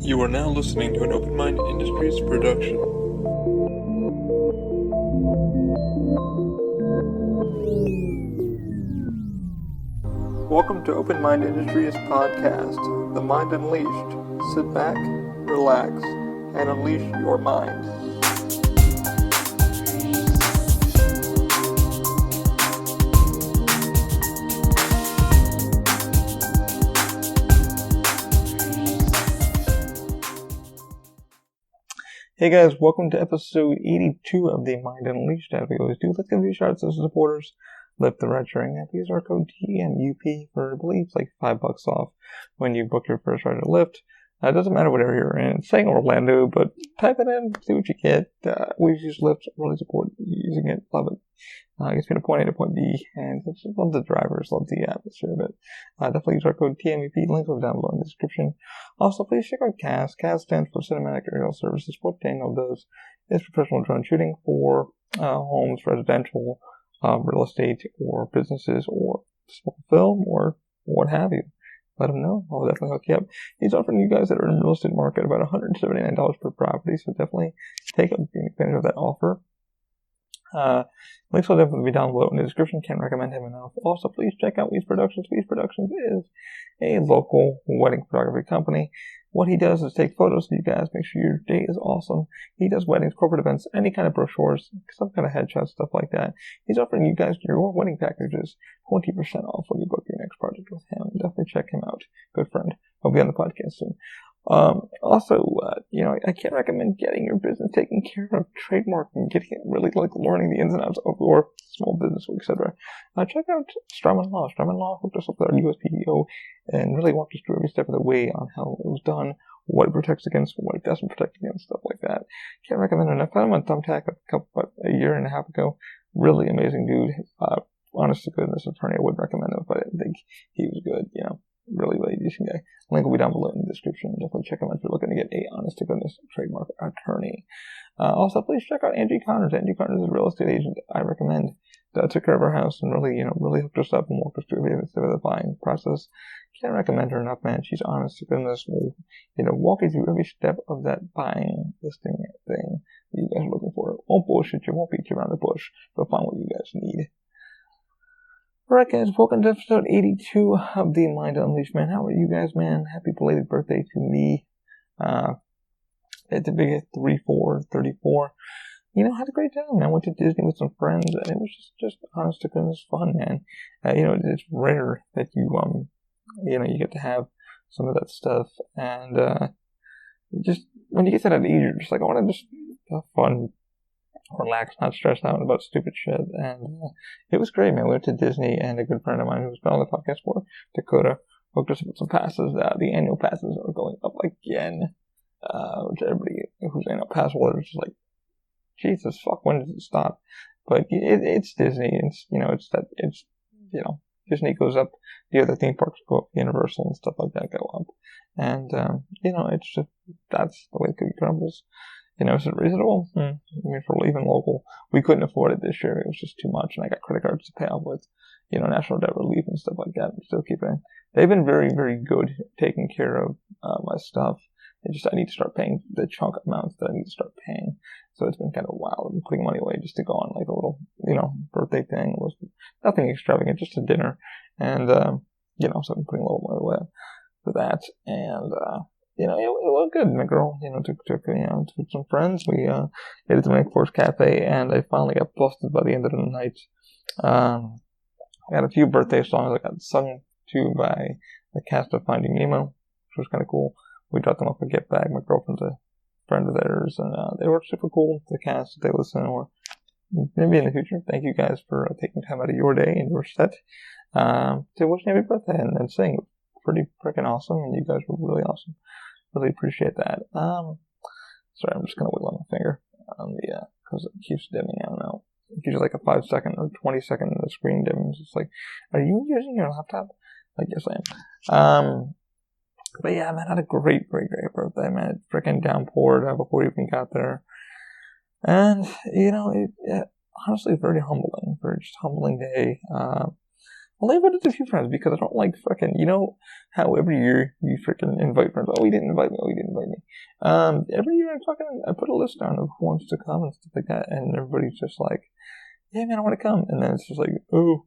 You are now listening to an Open Mind Industries production. Welcome to Open Mind Industries podcast, The Mind Unleashed. Sit back, relax, and unleash your mind. Hey guys, welcome to episode 82 of The Mind Unleashed. As we always do, let's give you a shout out to the supporters. Lift the Red Sharing app. Use our code TMUP for, I believe, it's like $5 off when you book your first ride at Lyft. It doesn't matter what area you're in. It's saying Orlando, but type it in, see what you get. We've used Lyft, really support using it, love it. Gets me to point A to point B, and just love the drivers, love the atmosphere of it. Definitely use our code TMUP. Links will be down below in the description. Also, please check out CAS. CAS stands for Cinematic Aerial Services. What Daniel does is professional drone shooting for homes, residential, real estate, or businesses, or small film, or what have you. Let him know. I'll definitely hook you up. He's offering you guys that are in the real estate market about $179 per property, so definitely take advantage of that offer. Links will definitely be down below in the description. Can't recommend him enough. Also, please check out Weeze Productions. Weeze Productions is a local wedding photography company. What he does is take photos of you guys, make sure your day is awesome. He does weddings, corporate events, any kind of brochures, some kind of headshots, stuff like that. He's offering you guys your wedding packages 20% off when you book your next project with him. Definitely check him out. Good friend. He'll be on the podcast soon. I can't recommend getting your business taken care of, trademarking, getting it really learning the ins and outs of your small business, etc. Check out Straumann Law. Straumann Law hooked us up with our USPTO and really walked us through every step of the way on how it was done, what it protects against, what it doesn't protect against, stuff like that. Can't recommend enough. I found him on Thumbtack a year and a half ago. Really amazing dude. Honest to goodness attorney, I would recommend him, but I didn't think he was good, Really, really decent guy. Link will be down below in the description. Definitely check him out if you're looking to get a honest to goodness trademark attorney. Also, please check out Angie Connors. Angie Connors is a real estate agent I recommend. Took care of our house and really hooked us up and walked us through the buying process. Can't recommend her enough, man. She's honest to goodness. Will, walk you through every step of that buying listing thing that you guys are looking for. Won't bullshit you. Won't beat you around the bush. They'll find what you guys need. Alright guys, welcome to episode 82 of The Mind Unleashed, man. How are you guys, man? Happy belated birthday to me. It's a big 34. Had a great time, man. Went to Disney with some friends, and it was just honest to goodness fun, man. It's rare that you get to have some of that stuff, and just when you get to that age, you're just like, I want to just have fun, relax, not stress out about stupid shit. And it was great, man. We went to Disney, and a good friend of mine who's been on the podcast for, Dakota, hooked us up with some passes. The annual passes are going up again, which everybody who's annual pass holder is just like, Jesus fuck, when does it stop? But it's Disney. Disney goes up, the other theme parks go up, Universal and stuff like that go up, and it's just, that's the way the cookie crumbles. Is it reasonable? I mean, for even local, we couldn't afford it this year. It was just too much, and I got credit cards to pay off with, national debt relief and stuff like that. I'm still keeping. They've been very, very good taking care of my stuff. I need to start paying the chunk amounts that I need to start paying. So it's been kind of wild. I've been putting money away just to go on like a little, birthday thing. It was nothing extravagant, just a dinner, and so I've been putting a little money away for that, and it was good. My girl, took with some friends. We ate at the Make Force Cafe, and I finally got busted by the end of the night. I got a few birthday songs I got sung to by the cast of Finding Nemo, which was kind of cool. We dropped them off at Get Back. My girlfriend's a friend of theirs, and they were super cool. The cast, they listen, or maybe in the future. Thank you guys for taking time out of your day and your set to wish me happy birthday and sing. Pretty freaking awesome, and you guys were really awesome. Really appreciate that. Sorry, I'm just gonna wiggle my finger on the because it keeps dimming out now. It's usually like a 5-second or 20-second the screen dims. It's like, are you using your laptop? Like, yes, I am. But yeah, man, I had a great birthday, man. It freaking downpoured before we even got there, and it honestly very humbling. Very just humbling day. Well, I invited a few friends because I don't like fucking, you know how every year you freaking invite friends. Oh, he didn't invite me. Oh, he didn't invite me. Every year I put a list down of who wants to come and stuff like that, and everybody's just like, yeah, man, I want to come. And then it's just like, oh,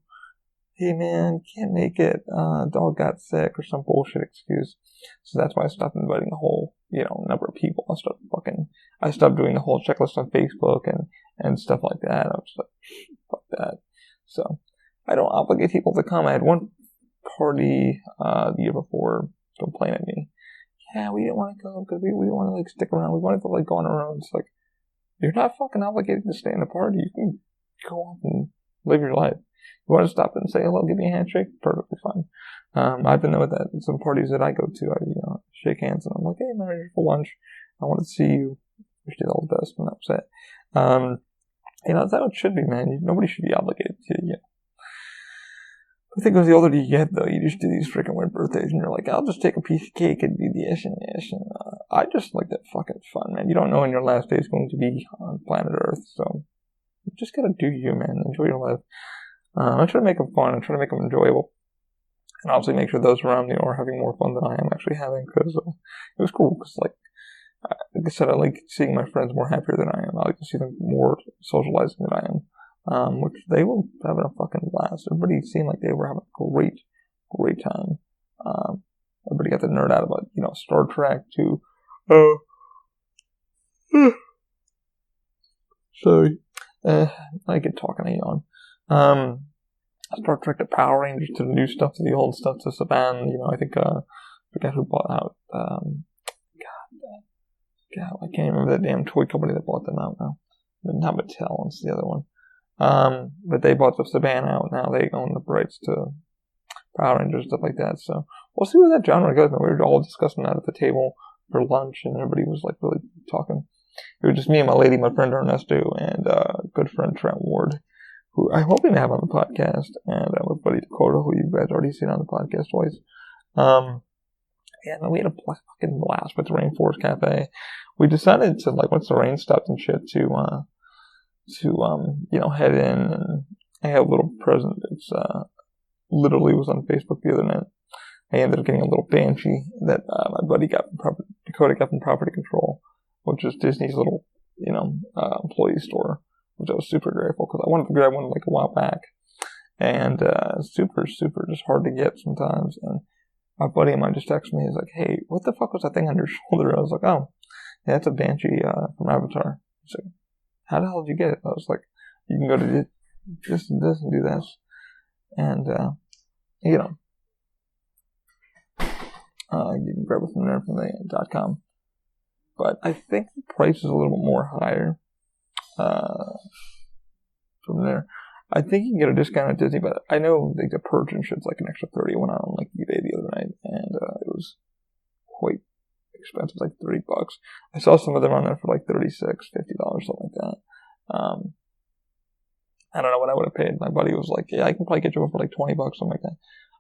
hey, man, can't make it. Dog got sick or some bullshit excuse. So that's why I stopped inviting the whole, number of people. I stopped doing the whole checklist on Facebook and stuff like that. I was like, fuck that. So I don't obligate people to come. I had one party the year before complain at me. Yeah, we didn't want to go because we didn't want to like stick around. We wanted to like go on our own. It's like, you're not fucking obligated to stay in the party. You can go off and live your life. You want to stop and say hello, give me a handshake? Perfectly fine. I've been there with that. Some parties that I go to, I shake hands and I'm like, hey, I'm ready for lunch. I want to see you. Wish you all the best, and that was it. That's how it should be, man. Nobody should be obligated to you. I think as the older you get, though, you just do these freaking weird birthdays, and you're like, I'll just take a piece of cake and do this and this. And I just like that fucking fun, man. You don't know when your last day is going to be on planet Earth, so you just gotta do you, man. Enjoy your life. I try to make them fun. I try to make them enjoyable. And obviously make sure those around me are having more fun than I am actually having, because it was cool. Because, like I said, I like seeing my friends more happier than I am. I like to see them more socializing than I am. Which they were having a fucking blast. Everybody seemed like they were having a great time. Everybody got to nerd out about, Star Trek to, sorry. I get talking to yawn. Star Trek to Power Rangers to the new stuff to the old stuff to Saban. I think, I forget who bought out, God, I can't remember the damn toy company that bought them out now. Not Mattel, it's the other one. But they bought the Saban out. Now they own the rights to Power Rangers, stuff like that. So we'll see where that genre goes. We were all discussing that at the table for lunch, and everybody was like really talking. It was just me and my lady, my friend Ernesto, and good friend Trent Ward, who I'm hoping to have on the podcast, and my buddy Dakota, who you guys already seen on the podcast twice. And we had a fucking blast with the Rainforest Cafe. We decided to, like, once the rain stopped and shit, to head in, and I have a little present. It's, literally was on Facebook the other night. I ended up getting a little Banshee that, my buddy Dakota got from Property Control, which is Disney's little, employee store, which I was super grateful, because I wanted to grab one, like, a while back. And, super just hard to get sometimes, and my buddy of mine just texted me. He's like, hey, what the fuck was that thing on your shoulder? I was like, oh, yeah, it's a Banshee from Avatar. He's like, how the hell did you get it? I was like, you can go to this and this and do this. And, you can grab it from there, from the .com. But I think the price is a little bit more higher from there. I think you can get a discount at Disney, but I know like the purge and shit's like an extra 30 when I went on like eBay the other night, and it was quite expensive, like $30. I saw some of them on there for like $36, $50, something like that. I don't know what I would have paid. My buddy was like, yeah, I can probably get you one for like $20, something like that.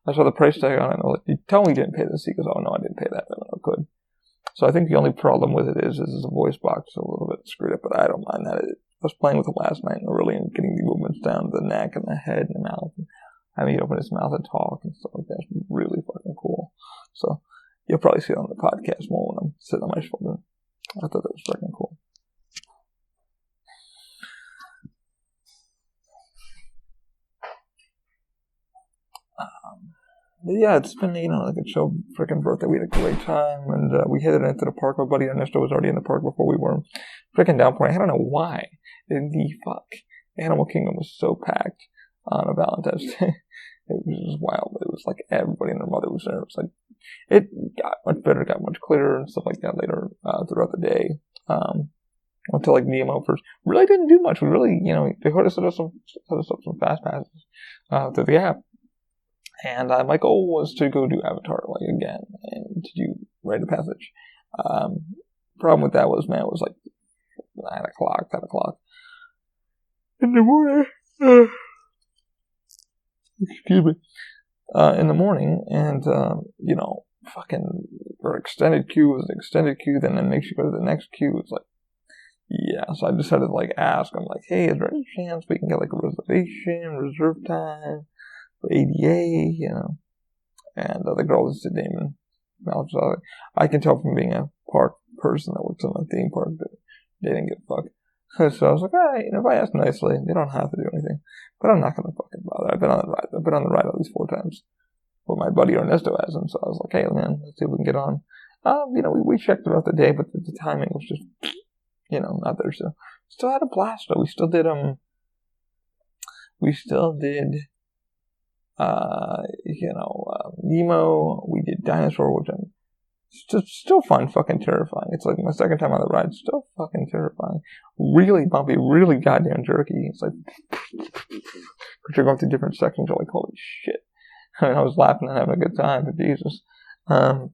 I saw the price tag on it, and I was like, you tell me you didn't pay this. He goes, oh no, I didn't pay that. I don't know, I could. So I think the only problem with it is the voice box a little bit screwed up, but I don't mind that. I was playing with it last night and really getting the movements down to the neck and the head and the mouth, and having it open his mouth and talk and stuff like that. It's really fucking cool. So you'll probably see it on the podcast more when I'm sitting on my shoulder. I thought that was fucking cool. But yeah, it's been, like a chill freaking birthday. We had a great time, and we headed into the park. My buddy Ernesto was already in the park before we were. Freaking downpouring. I don't know why. The Animal Kingdom was so packed on a Valentine's Day. It was just wild. It was like everybody and their mother was there. It was like, it got much better, got much clearer and stuff like that later throughout the day. Until like Nemo first. Really didn't do much. We really, they set us up some fast passes through the app. And my goal was to go do Avatar again and to do Rite of Passage. Problem with that was, man, it was like 9 o'clock, 10 o'clock in the morning. Excuse me. In the morning, and fucking for extended queue was an extended queue. Then it makes you go to the next queue. It's like, yeah. So I decided to ask. I'm like, hey, is there any chance we can get like a reserve time? for ADA, and the girl is Damon. I can tell from being a park person that works in a theme park that they didn't give a fuck. So I was like, alright, if I ask nicely, they don't have to do anything. But I'm not gonna fucking bother. I've been on the ride at least 4 times. But my buddy Ernesto hasn't, so I was like, hey man, let's see if we can get on. We checked throughout the day, but the timing was just, not there. So still had a blast though. We still did Nemo. We did Dinosaur, which I'm still fun, fucking terrifying. It's like my second time on the ride, still fucking terrifying. Really bumpy, really goddamn jerky. It's like, you're going through different sections, you're like, holy shit. I mean, I was laughing and having a good time, but Jesus. But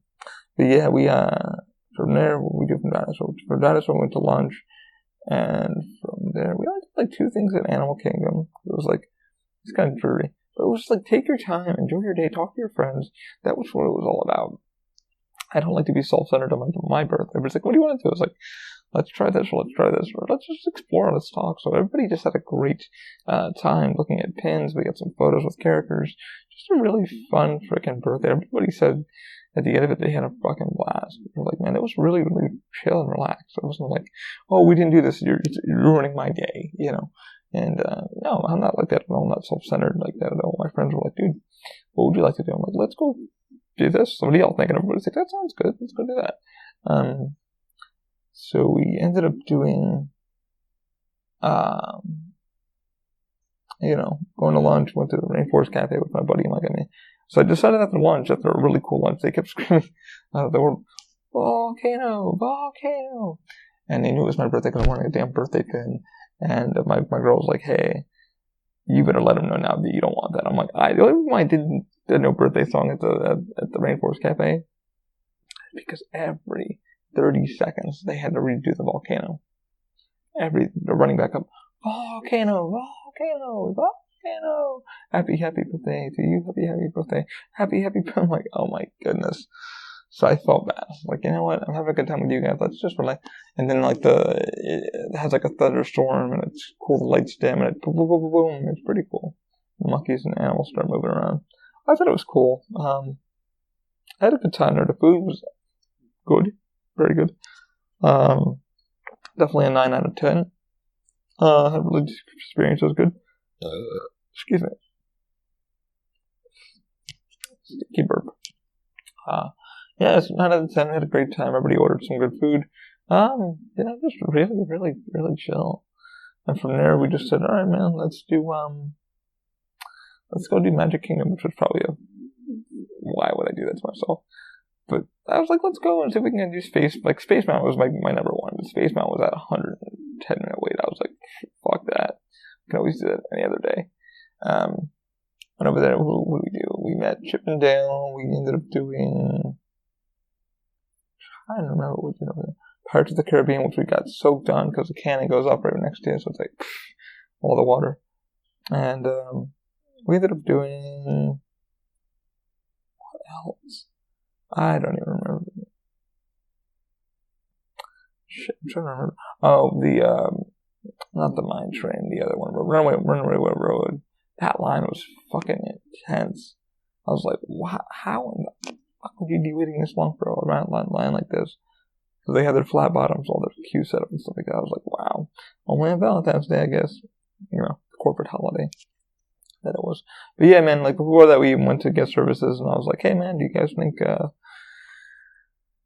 yeah, we, from there, what we do from Dinosaur? From Dinosaur, we went to lunch, and from there, we only did like 2 things at Animal Kingdom. It was like, it's kind of dreary. But it was just like, take your time, enjoy your day, talk to your friends. That was what it was all about. I don't like to be self-centered on my birthday. But it's like, what do you want to do? It's like, let's try this, or let's try this, or let's just explore, let's talk. So everybody just had a great time looking at pins. We got some photos with characters. Just a really fun freaking birthday. Everybody said at the end of it they had a fucking blast. They're like, man, it was really, really chill and relaxed. It wasn't like, oh, we didn't do this, you're ruining my day, And no, I'm not like that at all. I'm not self-centered like that at all. My friends were like, dude, what would you like to do? I'm like, let's go do this. Somebody else thinking, everybody's like, that sounds good. Let's go do that. So we ended up doing, going to lunch, went to the Rainforest Cafe with my buddy Mike and me. So I decided after a really cool lunch, they kept screaming the word, volcano. And they knew it was my birthday because I'm wearing a damn birthday pin. And my girl was like, hey, you better let him know now that you don't want that. I'm like, the only reason why I didn't do no birthday song at the Rainforest Cafe is because every 30 seconds they had to redo the volcano. They're running back up, volcano. Happy birthday to you. Happy birthday. Happy birthday. I'm like, oh my goodness. So I felt bad. Like, you know what? I'm having a good time with you guys. Let's just relax. And then it has like a thunderstorm, and it's cool. The lights dim, and it boom, boom, boom, boom. It's pretty cool. The monkeys and animals start moving around. I thought it was cool. I had a good time there. The food was good, very good. Definitely a 9 out of 10. Had a really good experience. It was good. Excuse me. Sticky burp. Yeah, it's 9 out of 10. We had a great time. Everybody ordered some good food. Just really, really, really chill. And from there, we just said, all right, man, let's go do Magic Kingdom, which was probably why would I do that to myself? But I was like, let's go and see if we can do Space Mountain was my number one, but Space Mountain was at 110-minute wait. I was like, fuck that. We can always do that any other day. And over there, what did we do? We met Chip and Dale. We ended up doing, I don't remember what we did over there. Pirates of the Caribbean, which we got soaked on because the cannon goes up right next to it, so it's like all the water. And we ended up doing, what else? I don't even remember. Shit, I'm trying to remember. Oh, not the Mine Train, the other one, Runaway Road. That line was fucking intense. I was like, how in the fuck would you be waiting this long for a line like this? So they had their flat bottoms, all their queue set up and stuff like that. I was like, wow. Only on Valentine's Day, I guess. Corporate holiday that it was. But yeah, man, like before that, we went to get services, and I was like, hey, man, do you guys think,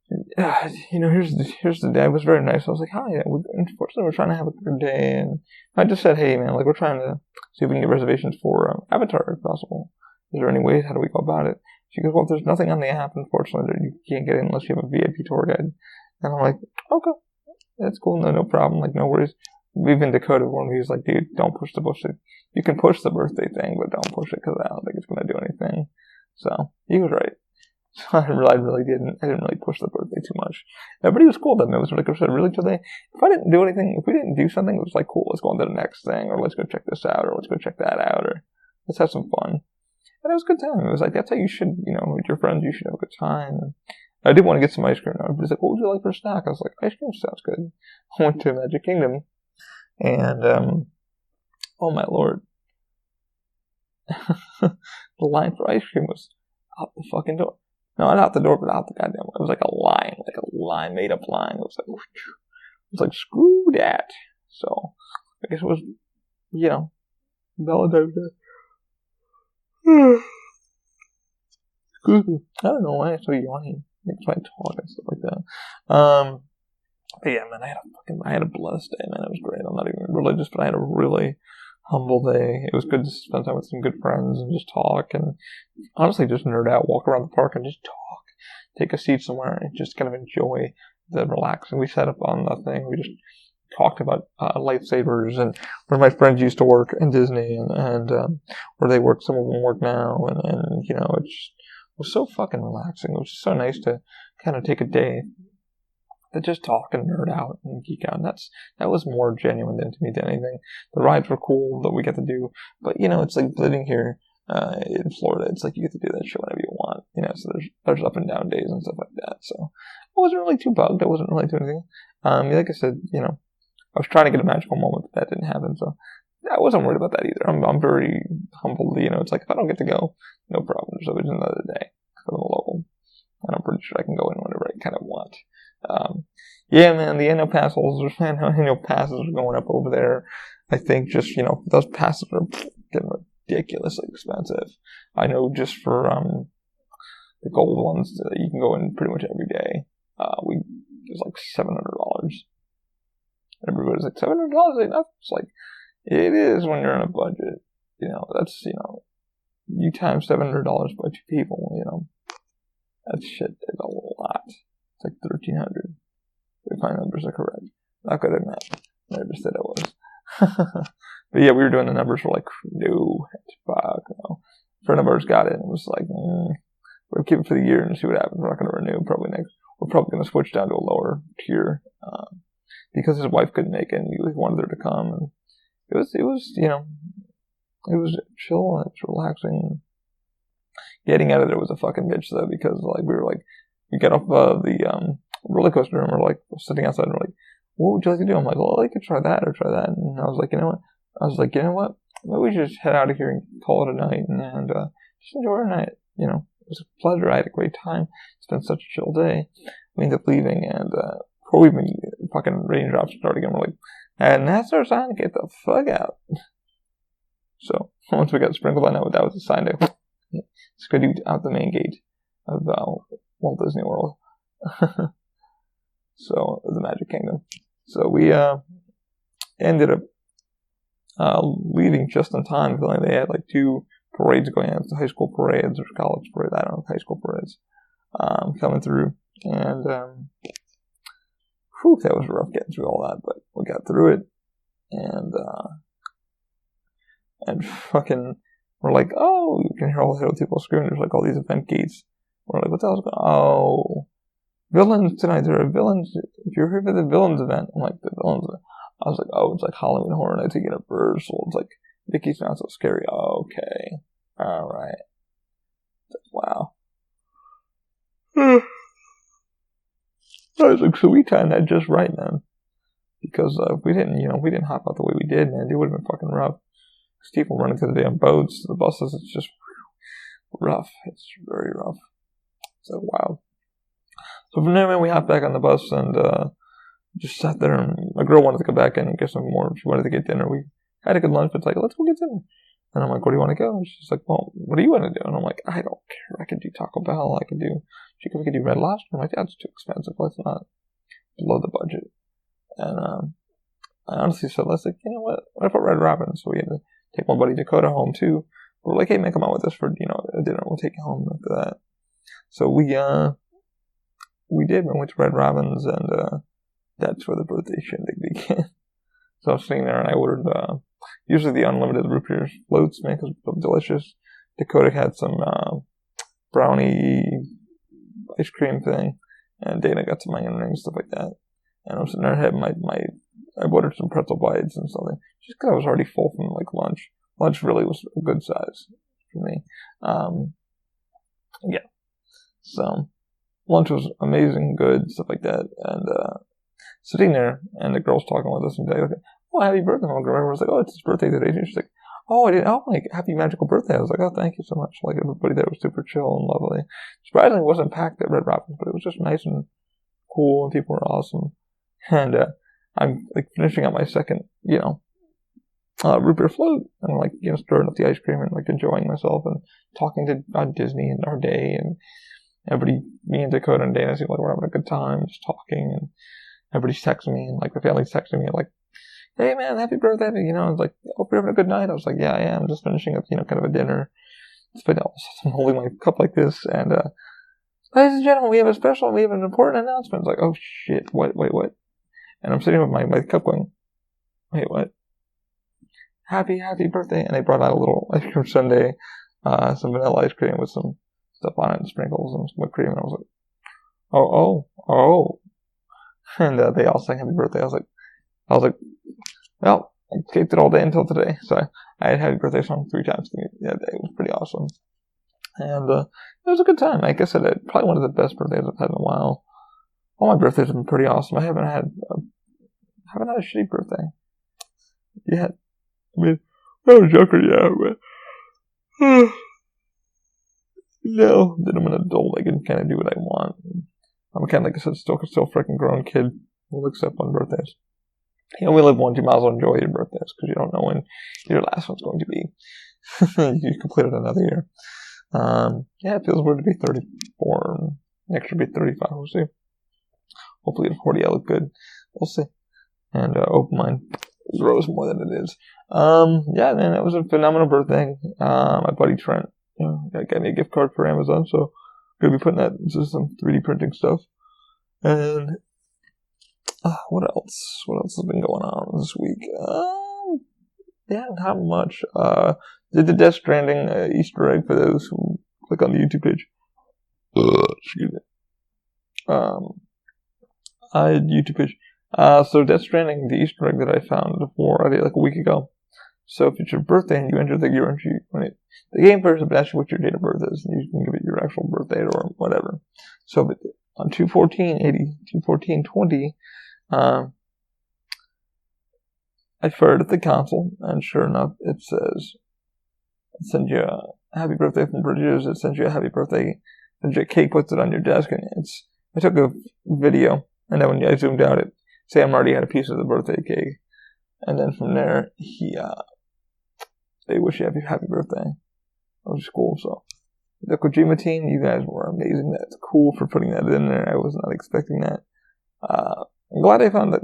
here's the day. It was very nice. I was like, hi, unfortunately, we're trying to have a good day. And I just said, hey, man, like we're trying to see if we can get reservations for Avatar if possible. Is there any ways? How do we go about it? She goes, well, there's nothing on the app, unfortunately, that you can't get in unless you have a VIP tour guide. And I'm like, okay, that's cool. No problem. Like, no worries. Even Dakota warned me. He's like, dude, don't push the bullshit. You can push the birthday thing, but don't push it because I don't think it's going to do anything. So he was right. So I really didn't. I didn't really push the birthday too much. Everybody was cool then. It was like I said, really today. If I didn't do anything, if we didn't do something, it was like, cool, let's go on to the next thing, or let's go check this out, or let's go check that out, or let's have some fun. And it was a good time. It was like, that's how you should, with your friends, you should have a good time. And I did want to get some ice cream now. Everybody's like, what would you like for a snack? I was like, ice cream sounds good. I went to Magic Kingdom, and, oh my lord. the line for ice cream was out the fucking door. No, not out the door, but out the goddamn. It was like a line, made up line. It was like screw that. So I guess it was, Valentine's Day. Excuse me. I don't know why I'm so yawning. It's my talk and stuff like that. But yeah, man, I had a blessed day, man. It was great. I'm not even religious, but I had a really humble day. It was good to spend time with some good friends and just talk and honestly just nerd out, walk around the park and just talk. Take a seat somewhere and just kind of enjoy the relaxing. We sat up on the thing. We just talked about lightsabers and where my friends used to work in Disney and where they work. Some of them work now, and it was so fucking relaxing. It was just so nice to kind of take a day to just talk and nerd out and geek out. And that was more genuine than anything. The rides were cool that we get to do, but it's like living here in Florida. It's like you get to do that shit whenever you want. So there's up and down days and stuff like that. So I wasn't really too bugged. I wasn't really doing anything. Like I said, I was trying to get a magical moment, but that didn't happen. So I wasn't worried about that either. I'm very humbled. It's like if I don't get to go, no problem. There's always another day because I'm a local, and I'm pretty sure I can go in whenever I kind of want. Yeah, man, the annual passes are going up over there. I think just those passes are getting ridiculously expensive. I know just for the gold ones, you can go in pretty much every day. It's like $700. Everybody's like, $700 enough? It's like, it is when you're on a budget. That's, you times $700 by 2 people, that shit is a lot. It's like $1,300. If my numbers are correct. Not good at math. I never said I was. But yeah, we were doing the numbers for like, no, fuck, no. A friend of ours got it and it was like, we'll keep it for the year and see what happens. We're not going to renew we're probably going to switch down to a lower tier, because his wife couldn't make it and he wanted her to come, and it was it was chill and it was relaxing. Getting out of there was a fucking bitch though, because we got off the roller coaster and we're like sitting outside and we're like, what would you like to do? I'm like, well, I'd like to try that or try that. And I was like, you know what? Maybe we should just head out of here and call it a night and just enjoy our night. It was a pleasure. I had a great time. It's been such a chill day. We ended up leaving, and before we even fucking raindrops started again, we're like, and that's our sign to get the fuck out. So once we got sprinkled, I know that was a sign to let's go out the main gate of Walt Disney World. So the Magic Kingdom. So we ended up leaving just in time. They had like 2 parades going on. The high school parades or college parades. I don't know, high school parades coming through. And that was rough getting through all that, but we got through it. And fucking, we're like, oh, you can hear all the people screaming. There's like all these event gates. We're like, what the hell's going on? Oh, villains tonight. There are villains. If you're here for the villains event, I'm like, the villains event. I was like, oh, it's like Halloween Horror Nights at Universal. It's like, Mickey's not so scary. Oh, okay. Alright. Wow. I was like, so we timed that just right, man. Because we didn't hop out the way we did, man. It would have been fucking rough. Because people running to the damn boats, the buses, it's just rough. It's very rough. So, wow. So from there, man, we hopped back on the bus and just sat there. And my girl wanted to go back in and get some more. She wanted to get dinner. We had a good lunch, but it's like, let's go get dinner. And I'm like, where do you want to go? And she's like, well, what do you want to do? And I'm like, I don't care. I can do Taco Bell. We could do Red Lobster. I'm like, that's too expensive. Let's not blow the budget. And I honestly said, let's like, you know what about Red Robin? So we had to take my buddy Dakota home too. We're like, hey man, come out with us for a dinner. We'll take you home after that. So we did. We went to Red Robin's, and that's where the birthday shindig began. So I was sitting there and I ordered usually the unlimited root beer floats, man, because they're delicious. Dakota had some brownie ice cream thing, and Dana got some onion rings, stuff like that. And I'm sitting there, I had I ordered some pretzel bites and something, just because I was already full from like lunch. Lunch really was a good size for me. Yeah. So lunch was amazing, good, stuff like that. And sitting there, and the girl's talking with us, and they're like, oh, happy birthday, my girl. I was like, oh, it's his birthday today. And she's like, oh, I didn't, oh, like, happy magical birthday. I was like, oh, thank you so much. Like, everybody there was super chill and lovely. Surprisingly, it wasn't packed at Red Robin, but it was just nice and cool, and people were awesome. And, I'm, like, finishing up my second, root beer float, and I'm, like, stirring up the ice cream and, like, enjoying myself and talking about Disney and our day, and everybody, me and Dakota and Dana seem like we're having a good time, just talking, and everybody's texting me, and, like, the family's texting me, like, hey, man, happy birthday, it's like, hope you're having a good night. I was like, yeah, I am, just finishing up, kind of a dinner. But I'm holding my cup like this, and, ladies and gentlemen, we have an important announcement. It's like, oh, shit, what? And I'm sitting with my cup going, wait, what? Happy birthday. And they brought out a little ice cream sundae, some vanilla ice cream with some stuff on it and sprinkles and some whipped cream. And I was like, oh. And they all sang happy birthday. I was like, well, I escaped it all day until today. So I had happy birthday song 3 times that day. It was pretty awesome. And it was a good time. Like I said, probably one of the best birthdays I've had in a while. All my birthdays have been pretty awesome. I haven't had a shitty birthday yet. I mean, when I was younger, yeah, but no, then I'm an adult. I can kind of do what I want. I'm kind of, like I said, still freaking grown kid who'll accept on birthdays. You only live once, you might as well enjoy your birthdays, because you don't know when your last one's going to be. You completed another year. Yeah, it feels weird to be 34. Next year be 35, we'll see. Hopefully at 40 I look good. We'll see. And hope mine grows more than it is. Yeah, man, that was a phenomenal birthday. My buddy Trent, got me a gift card for Amazon, so I'm gonna be putting that into some 3D printing stuff. And what else? What else has been going on this week? Yeah, not much. Did the Death Stranding Easter egg for those who click on the YouTube page. Excuse me. I had YouTube page. So Death Stranding, the Easter egg that I found for like a week ago. So if it's your birthday and you enter the year entry, the game first will ask you what your date of birth is, and you can give it your actual birth date or whatever. So on 2/14/20, I fired at the console, and sure enough, it says, it sends you a happy birthday from Bridges, it sends you a happy birthday, and your cake puts it on your desk, and I took a video, and then when I zoomed out, Sam already had a piece of the birthday cake, and then from there, they wish you happy birthday. That was cool, so. The Kojima team, you guys were amazing. That's cool for putting that in there. I was not expecting that. I'm glad I found out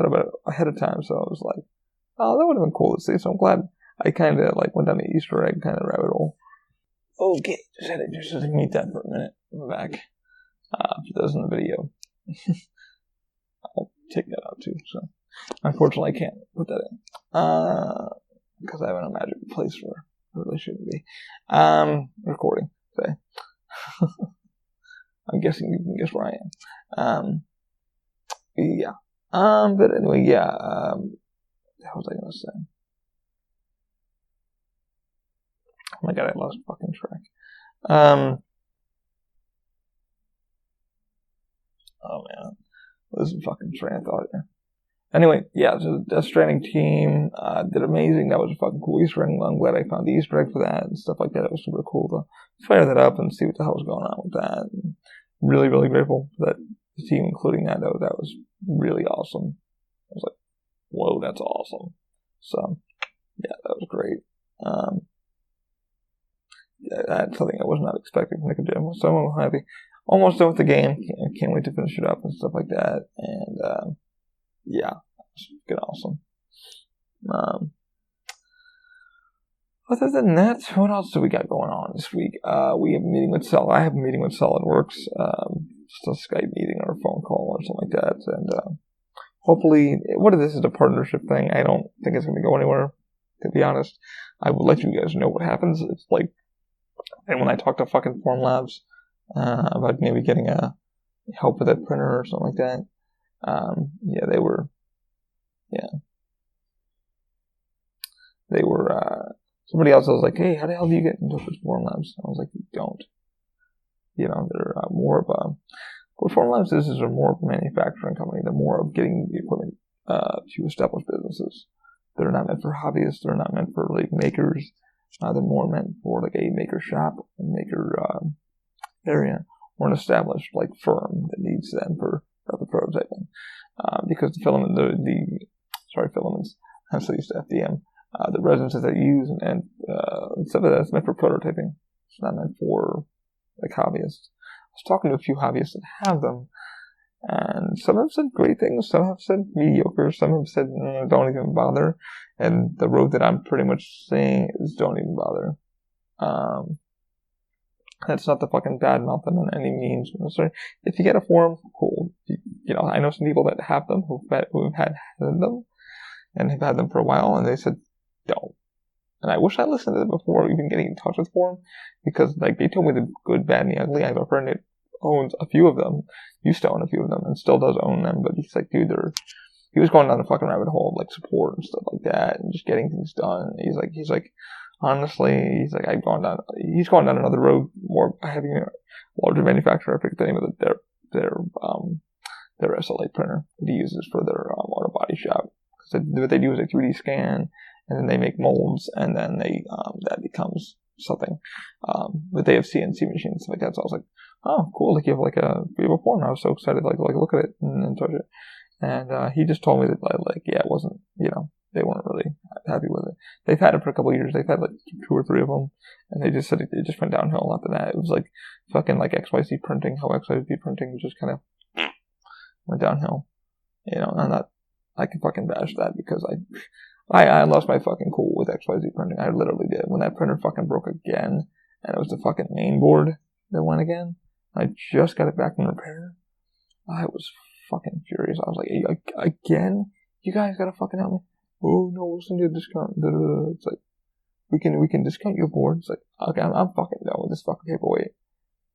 about it ahead of time, so I was like, oh, that would have been cool to see. So I'm glad I kind of went down the Easter egg kind of rabbit hole. Okay, just had to mute that for a minute. I'm back. For those in the video. I'll take that out too, so. Unfortunately, I can't put that in. Because I have a magic place where it really shouldn't be. Recording, say. I'm guessing you can guess where I am. Yeah. But anyway, yeah. What was I gonna say? Oh my god, I lost fucking track. Oh man. This is fucking train of thought here. Anyway, yeah, so the Death Stranding team did amazing. That was a fucking cool Easter egg. I'm glad I found the Easter egg for that and stuff like that. It was super cool to fire that up and see what the hell was going on with that. And really, really grateful for that the team including that. That was really awesome. I was like, whoa, that's awesome. So, yeah, that was great. Yeah, that's something I was not expecting from Nick and Jim. So I'm happy. Almost done with the game. Can't wait to finish it up and stuff like that. And, yeah, it's fucking awesome. Other than that, what else do we got going on this week? We have a meeting with I have a meeting with SolidWorks, just a Skype meeting or a phone call or something like that, and hopefully, what if this is a partnership thing? I don't think it's going to go anywhere, to be honest. I will let you guys know what happens. It's like, and when I talk to fucking Formlabs about maybe getting help with that printer or something like that, yeah, they were, somebody else was like, hey, how the hell do you get in touch with Formlabs? I was like, you don't. They're more of what Formlabs is more of a manufacturing company. They're more of getting the equipment to establish businesses They're not meant for hobbyists. They're not meant for like makers. They're more meant for like a maker shop, a maker area, or an established like firm that needs them for the prototyping. Because the filaments, I'm so used to FDM, the resins that they use and stuff like that, it's meant for prototyping. It's not meant for like hobbyists. I was talking to a few hobbyists that have them, and some have said great things, some have said mediocre, some have said don't even bother, and the road that I'm pretty much saying is don't even bother. That's not the fucking bad mouth them in any means. If you get a form, cool. You know, I know some people that have them who've had them and have had them for a while, and they said don't. And I wish I listened to them before even getting in touch with Form, because like they told me the good, bad, and the ugly. I have a friend that owns a few of them, used to own a few of them, and still does own them. But he's like, dude, he was going down the fucking rabbit hole of like support and stuff like that, and just getting things done. He's like, honestly, he's like, he's gone down another road, more having a larger manufacturer. I forget the name of their SLA printer that he uses for their auto body shop. Because what they do is they 3D scan, and then they make molds, and then they that becomes something. But they have CNC machines and stuff like that. So I was like, oh, cool! Like you have a form. I was so excited, like look at it and touch it. And he just told me that it wasn't, they weren't really happy with it. They've had it for a couple of years. They've had like 2 or 3 of them, and they just said it just went downhill after that. It was like fucking like XYZ printing, how XYZ printing just kind of went downhill. I can fucking bash that because I lost my fucking cool with XYZ printing. I literally did. When that printer fucking broke again, and it was the fucking main board that went again, I just got it back in repair. I was fucking furious. I was like, hey, again? You guys gotta fucking help me. Oh no, we'll send you a discount. It's like, we can discount your board. It's like, okay, I'm fucking done with this fucking paperweight.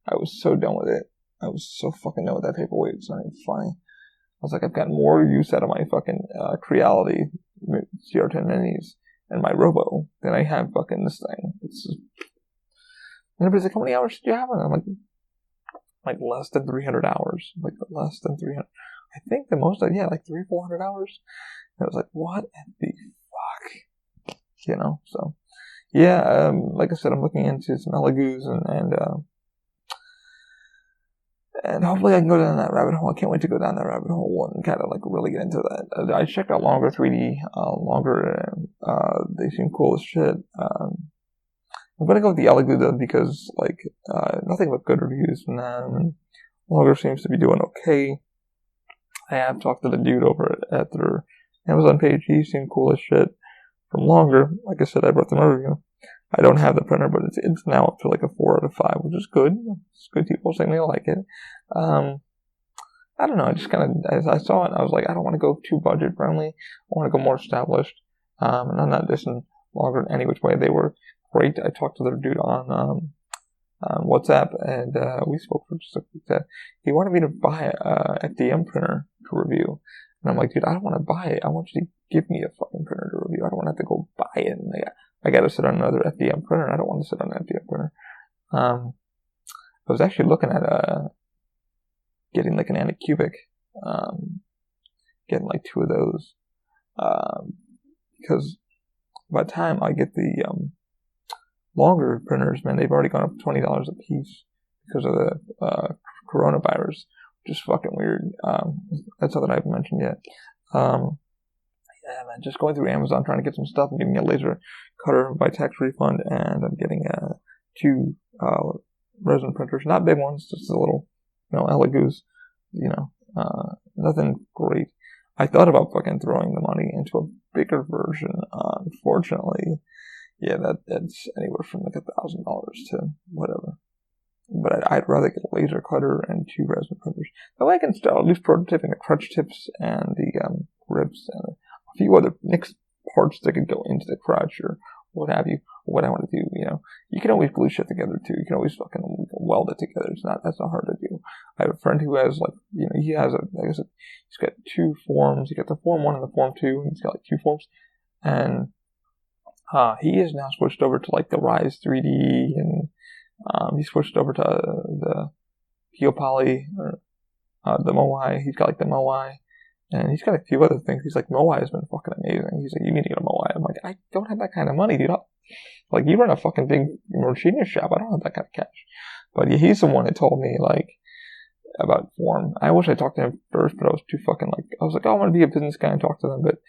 I was so done with it. I was so fucking done with that paperweight. It's not even funny. I was like, I've gotten more use out of my fucking Creality CR10 minis and my Robo than I have fucking this thing. It's just... And everybody's like, how many hours did you have on it? I'm like less than 300 hours. Like less than 300. I think the most, like 300-400 hours. And I was like, what the fuck? So yeah, like I said, I'm looking into some Elegoo's and hopefully I can go down that rabbit hole. I can't wait to go down that rabbit hole and kind of like really get into that. I checked out Longer 3D, they seem cool as shit. I'm gonna go with the Elegoo though because nothing but good reviews from them. Longer seems to be doing okay. I have talked to the dude over at their Amazon page. He seemed cool as shit. From Longer, like I said, I brought them a review. I don't have the printer, but it's now up to like a 4 out of 5, which is good. It's good. People saying they like it. I don't know. I just kind of, as I saw it, I was like, I don't want to go too budget friendly. I want to go more established. And I'm not dissing Longer in any which way. They were great. I talked to their dude on WhatsApp, and we spoke for just a quick chat. He wanted me to buy a FDM printer to review. And I'm like, dude, I don't want to buy it. I want you to give me a fucking printer to review. I don't want to have to go buy it. And I got to sit on another FDM printer. I don't want to sit on an FDM printer. I was actually looking at getting like an Anycubic, getting like 2 of those, because by the time I get the Longer printers, man, they've already gone up $20 a piece because of the coronavirus, which is fucking weird. That's something I haven't mentioned yet. Yeah, man, just going through Amazon trying to get some stuff. I'm getting a laser cutter by tax refund, and I'm getting 2 resin printers, not big ones, just a little, Elegoo's, nothing great. I thought about fucking throwing the money into a bigger version. Unfortunately, yeah, that's anywhere from like $1,000 to whatever. But I'd rather get a laser cutter and 2 resin printers. That way I can start at least prototyping the crutch tips and the ribs and a few other mixed parts that could go into the crutch or what have you. What I want to do, you can always glue shit together too. You can always fucking weld it together. That's not hard to do. I have a friend who has he has like I said, he's got 2 forms. He got the Form 1 and the Form 2, and he's got like 2 forms. And he is now switched over to like the Rise 3D, and he switched over to the Geopoly or the Moai. He's got like the Moai, And he's got a few other things. He's like, Moai has been fucking amazing. He's like, you need to go to Moai. I'm like, I don't have that kind of money, dude. Like, you run a fucking big genius shop. I don't have that kind of cash. But yeah, he's the one that told me, like, about Form. I wish I talked to him first, but I was too fucking, like, I was like, oh, I want to be a business guy and talk to them. But,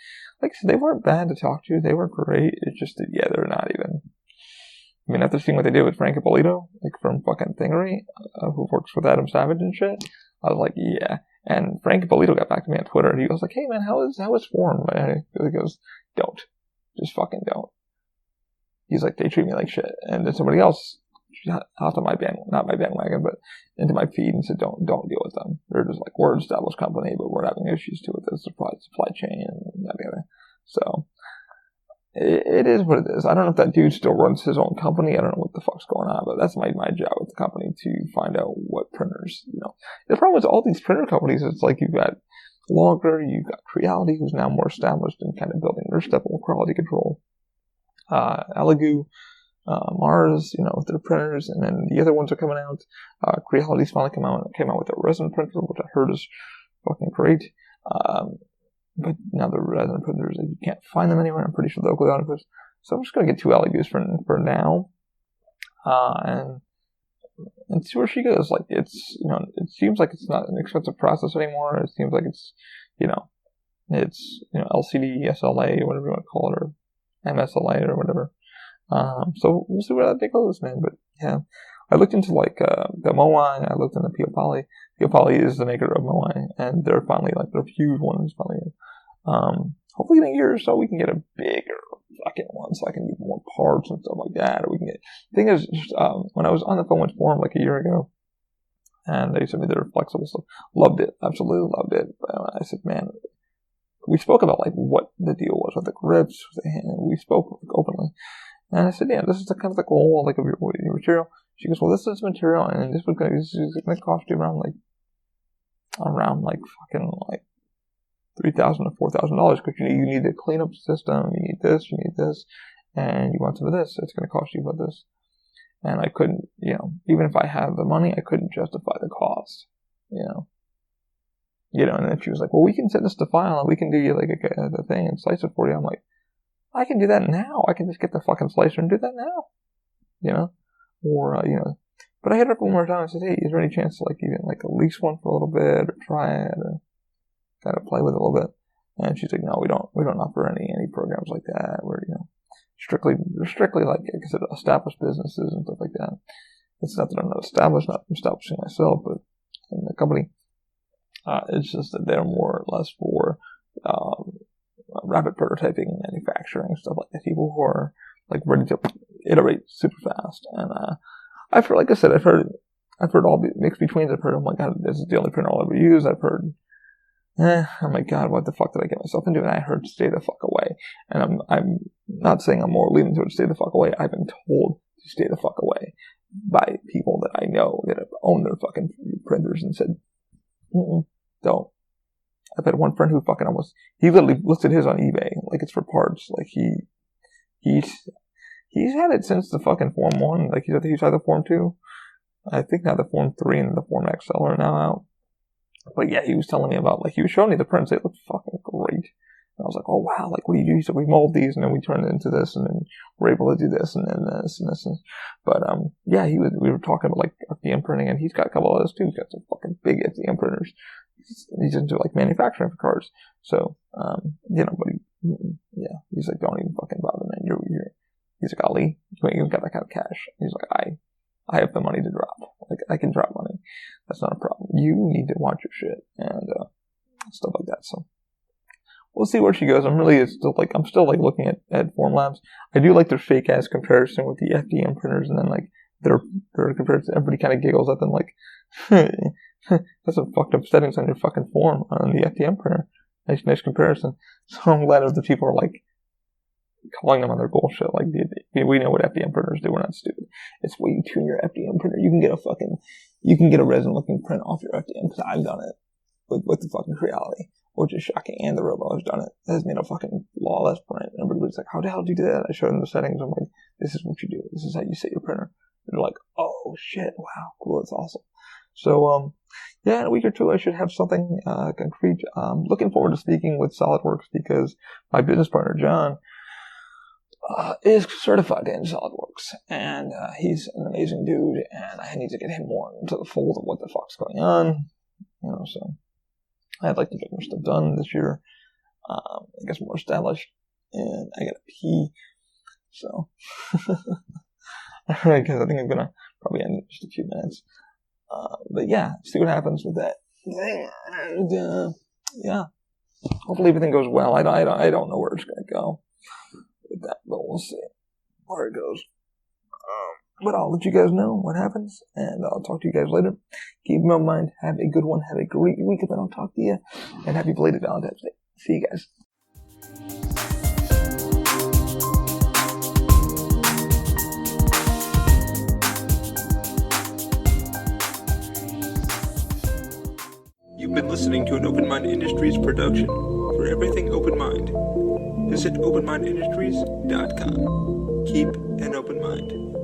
like I said, they weren't bad to talk to. They were great. It's just that, yeah, they're not even. I mean, after seeing what they did with Frank Ippolito, like, from fucking Thingery, who works with Adam Savage and shit, I was like, yeah. And Frank Ippolito got back to me on Twitter, and he was like, hey, man, how is Form? And he goes, don't. Just fucking don't. He's like, they treat me like shit. And then somebody else hopped on my not my bandwagon, but into my feed and said, don't deal with them. They're just like, we're an established company, but we're having issues too with the supply chain and yada yada. So, it is what it is. I don't know if that dude still runs his own company. I don't know what the fuck's going on, but that's my job with the company, to find out what printers, The problem with all these printer companies, it's like you've got Longer, you've got Creality, who's now more established in kind of building their stuff with quality control. Elegoo, Mars, with their printers, and then the other ones are coming out. Creality's finally came out with a resin printer, which I heard is fucking great. But now the resin printers, you can't find them anywhere. I'm pretty sure locally on it. So I'm just gonna get 2 Elegoos for now, and see where she goes. Like, it's it seems like it's not an expensive process anymore. It seems like it's it's LCD, SLA, whatever you want to call it, or MSLA or whatever. So we'll see where that thing goes, man. But yeah, I looked into like the Moai. I looked into Pio Poly. Pio Poly is the maker of Moai, and they're finally like their huge ones finally. Hopefully in a year or so we can get a bigger fucking one, so I can do more parts and stuff like that. Or we can get. The thing is, when I was on the phone with Form like a year ago, and they sent me their flexible stuff, loved it, absolutely loved it. But I said, man, we spoke about like what the deal was with the grips. We spoke openly. And I said, yeah, this is the kind of the goal, like, of your material. She goes, well, this is material, and this is going to cost you around fucking $3,000 to $4,000, because you need the cleanup system, you need this, and you want some of this. It's going to cost you about this. And I couldn't, even if I had the money, I couldn't justify the cost, and then she was like, well, we can send this to file, and we can do you like the thing and slice it for you. I'm like, I can do that now. I can just get the fucking slicer and do that now, or, but I hit her up one more time and said, hey, is there any chance to even lease one for a little bit, or try it, or kind of play with it a little bit? And she's like, no, we don't offer any programs like that. We're, strictly like I said, established businesses and stuff like that. It's not that I'm not establishing myself, but in the company, it's just that they're more or less for, rapid prototyping and manufacturing, stuff like that. People who are ready to iterate super fast. And I've heard, like I said, I've heard all mixed betweens. I've heard, oh my god, this is the only printer I'll ever use. I've heard, oh my god, what the fuck did I get myself into? And I heard stay the fuck away. And I'm not saying I'm more leaning towards stay the fuck away. I've been told to stay the fuck away by people that I know that have owned their fucking printers and said, don't. I've had one friend who fucking he literally listed his on eBay, like it's for parts. Like he's had it since the fucking Form 1. Like he's had the Form 2. I think now the Form 3 and the Form XL are now out. But yeah, he was telling me about, he was showing me the prints. They looked fucking great. And I was like, oh wow, what do you do? He said, we mold these and then we turn it into this, and then we're able to do this and then this and this. But yeah, we were talking about FDM printing, and he's got a couple of those too. He's got some fucking big FDM printers. He's into manufacturing for cars. So, but yeah, he's like, don't even fucking bother, man. He's like, Ali, you ain't even got that kind of cash. He's like, I have the money to drop. I can drop money. That's not a problem. You need to watch your shit and stuff like that. So we'll see where she goes. I'm still looking at Formlabs. I do like their fake ass comparison with the FDM printers, and then their comparison. Everybody kind of giggles at them that's some fucked up settings on your fucking Form on the FDM printer. Nice comparison. So I'm glad the people are calling them on their bullshit. We know what FDM printers do. We're not stupid. It's way you tune your FDM printer. You can get a resin looking print off your FDM, because I've done it with the fucking Creality, which is shocking. And the Robo has done it. It has made a fucking flawless print. And everybody's like, how the hell do you do that? I showed them the settings. I'm like, this is what you do. This is how you set your printer. And they're like, oh shit, wow, cool, that's awesome. So, yeah, in a week or two, I should have something concrete. Looking forward to speaking with SolidWorks because my business partner, John, is certified in SolidWorks, and he's an amazing dude, and I need to get him more into the fold of what the fuck's going on, so I'd like to get more stuff done this year, I guess more established, and I gotta pee, so, alright, because I think I'm gonna probably end in just a few minutes, but yeah, see what happens with that, and, yeah, hopefully everything goes well. I don't know where it's gonna go with that, but we'll see where it goes. But I'll let you guys know what happens, and I'll talk to you guys later. Keep in mind, have a good one, have a great week if I don't talk to you, and happy belated Valentine's Day. See you guys. You've been listening to an Open Mind Industries production. For everything Open Mind, visit openmindindustries.com. Keep an open mind.